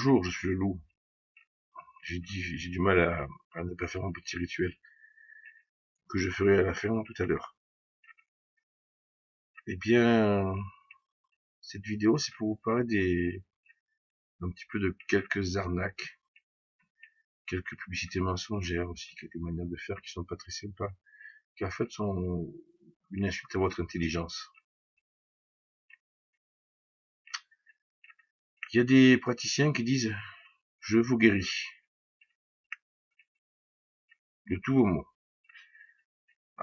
Bonjour, je suis le loup. J'ai du mal à ne pas faire mon petit rituel que je ferai à la fin tout à l'heure. Eh bien, cette vidéo, c'est pour vous parler un petit peu de quelques arnaques, quelques publicités mensongères aussi, quelques manières de faire qui sont pas très sympas, qui en fait sont une insulte à votre intelligence. Il y a des praticiens qui disent « Je vous guéris » de tous vos maux.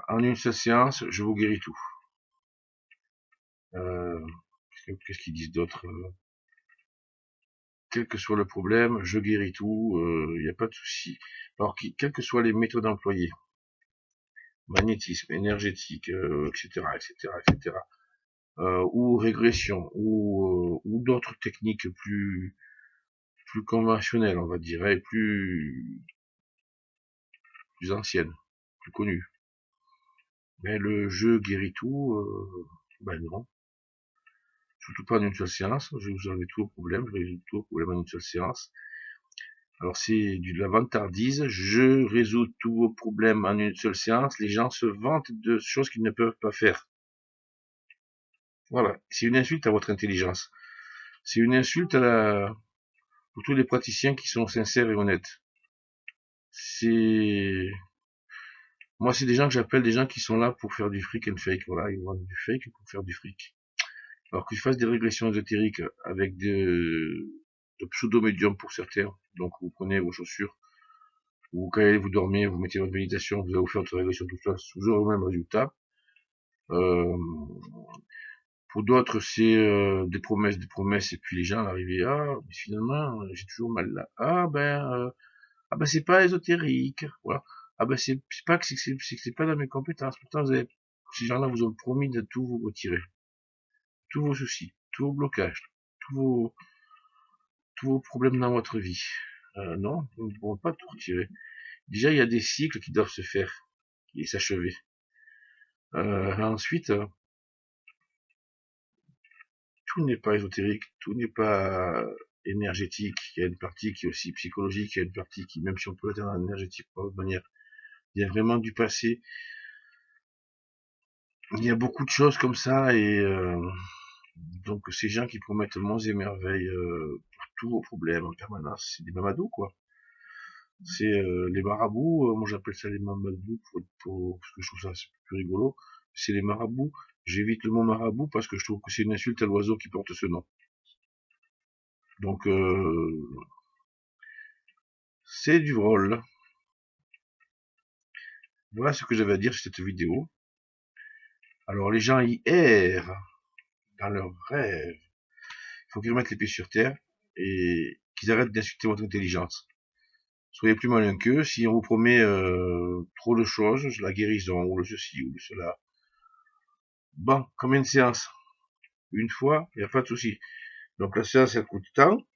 En une seule séance, je vous guéris tout. Qu'est-ce qu'ils disent d'autre? Quel que soit le problème, je guéris tout, il n'y a pas de souci. Alors, quelles que soient les méthodes employées, magnétisme, énergétique, etc., etc., etc., ou régression, ou d'autres techniques plus conventionnelles, on va dire, et plus anciennes, plus connues. Mais le je guéris tout, ben non. Surtout pas en une seule séance. Je vais vous enlever tous vos problèmes, je résous tous vos problèmes en une seule séance. Alors c'est de la vantardise, je résous tous vos problèmes en une seule séance, les gens se vantent de choses qu'ils ne peuvent pas faire. Voilà, c'est une insulte à votre intelligence. C'est une insulte pour tous les praticiens qui sont sincères et honnêtes. Moi, c'est des gens que j'appelle des gens qui sont là pour faire du fric and fake. Voilà, ils vendent du fake pour faire du fric. Alors qu'ils fassent des régressions ésotériques avec de pseudo-médiums pour certains. Donc vous prenez vos chaussures, ou quand vous dormez, vous mettez votre méditation, vous allez vous faire votre régression tout ça, toujours au même résultat. Pour d'autres, c'est des promesses, et puis les gens arrivent, ah, mais finalement, j'ai toujours mal là. Ah ben c'est pas ésotérique, voilà. Ah ben c'est pas que c'est pas dans mes compétences. Pourtant, ces gens-là vous ont promis de tout vous retirer, tous vos soucis, tous vos blocages, tous vos, tous vos problèmes dans votre vie. Non, ils ne pourront pas tout retirer. Déjà, il y a des cycles qui doivent se faire et s'achever. Ensuite, tout n'est pas ésotérique, tout n'est pas énergétique. Il y a une partie qui est aussi psychologique, il y a une partie qui, même si on peut être en énergétique de manière, il y a vraiment du passé. Il y a beaucoup de choses comme ça et donc ces gens qui promettent monts et merveilles pour tous vos problèmes en permanence, c'est des mamadous quoi. C'est les marabouts, moi j'appelle ça les mamadous parce que je trouve ça plus rigolo. C'est les marabouts. J'évite le mot marabout parce que je trouve que c'est une insulte à l'oiseau qui porte ce nom. Donc c'est du vol. Voilà ce que j'avais à dire sur cette vidéo. Alors les gens y errent dans leurs rêves. Il faut qu'ils remettent les pieds sur terre et qu'ils arrêtent d'insulter votre intelligence. Soyez plus malin qu'eux. Si on vous promet trop de choses, la guérison, ou le ceci, ou le cela. Bon, combien de séances? Une fois, il n'y a pas de souci. Donc la séance, elle coûte tant.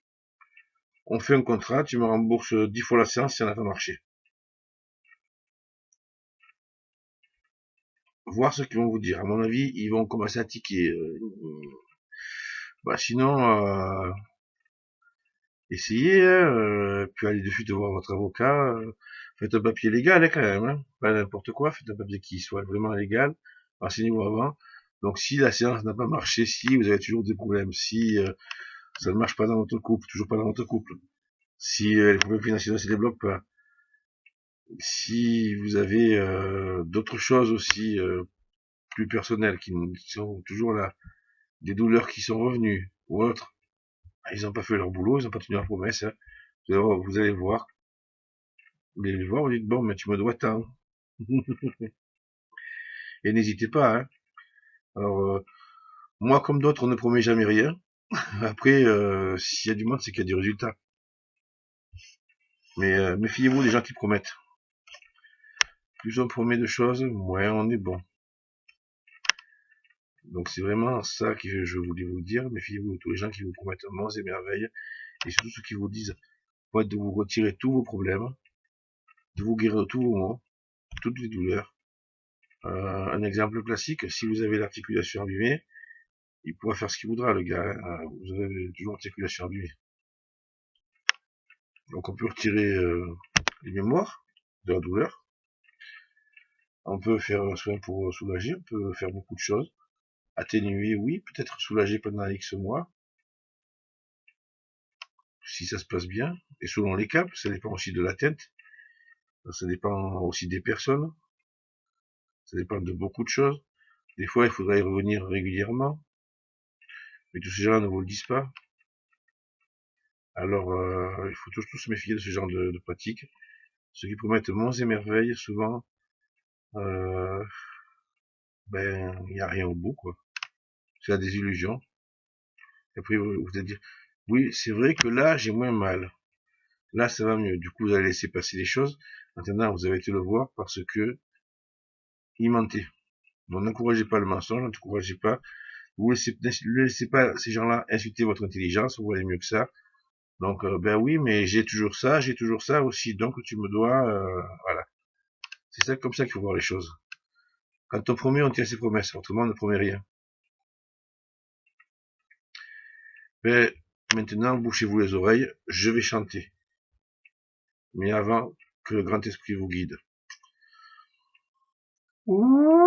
On fait un contrat, tu me rembourses 10 fois la séance si ça n'a pas marché. Voir ce qu'ils vont vous dire. À mon avis, ils vont commencer à tiquer. Sinon, essayez, hein, puis allez de suite voir votre avocat. Faites un papier légal hein, quand même. Hein. Pas n'importe quoi, faites un papier qui soit vraiment légal. Renseignez-vous avant. Donc si la séance n'a pas marché, si vous avez toujours des problèmes, si ça ne marche pas dans votre couple, toujours pas dans votre couple, si les problèmes financiers ne se débloquent pas, si vous avez d'autres choses aussi plus personnelles qui sont toujours là, des douleurs qui sont revenues ou autres, ils n'ont pas fait leur boulot, ils n'ont pas tenu leur promesse. Hein. Vous allez voir, vous dites bon, mais tu me dois tant. Et n'hésitez pas. Hein. Alors moi comme d'autres, on ne promet jamais rien. Après, s'il y a du monde, c'est qu'il y a du résultat. Mais méfiez-vous des gens qui promettent. Plus on promet de choses, moins on est bon. Donc c'est vraiment ça que je voulais vous dire. Méfiez-vous de tous les gens qui vous promettent monts et merveilles. Et surtout ceux qui vous disent de vous retirer tous vos problèmes, de vous guérir tous vos maux, toutes les douleurs. Un exemple classique, si vous avez l'articulation abîmée, il pourra faire ce qu'il voudra, le gars. Hein. Vous avez toujours l'articulation abîmée. Donc on peut retirer les mémoires de la douleur. On peut faire un soin pour soulager, on peut faire beaucoup de choses. Atténuer, oui, peut-être soulager pendant X mois, si ça se passe bien. Et selon les cas, ça dépend aussi de l'atteinte, ça dépend aussi des personnes, ça dépend de beaucoup de choses. Des fois, il faudra y revenir régulièrement, mais tous ces gens ne vous le disent pas. Alors, il faut tous se méfier de ce genre de pratiques. Ceux qui promettent monts et merveilles, souvent, ben, il n'y a rien au bout, quoi. C'est la désillusion. Et après, vous allez dire, oui, c'est vrai que là, j'ai moins mal. Là, ça va mieux. Du coup, vous allez laisser passer les choses. Maintenant, vous avez été le voir parce que il mentait. Donc, n'encouragez pas le mensonge, n'encouragez pas. Vous ne laissez pas ces gens-là insulter votre intelligence. Vous voyez mieux que ça. Donc, ben oui, mais j'ai toujours ça aussi. Donc, tu me dois, voilà. C'est ça, comme ça qu'il faut voir les choses. Quand on promet, on tient ses promesses. Autrement, on ne promet rien. Mais maintenant, bouchez-vous les oreilles. Je vais chanter. Mais avant que le grand esprit vous guide. Ouh.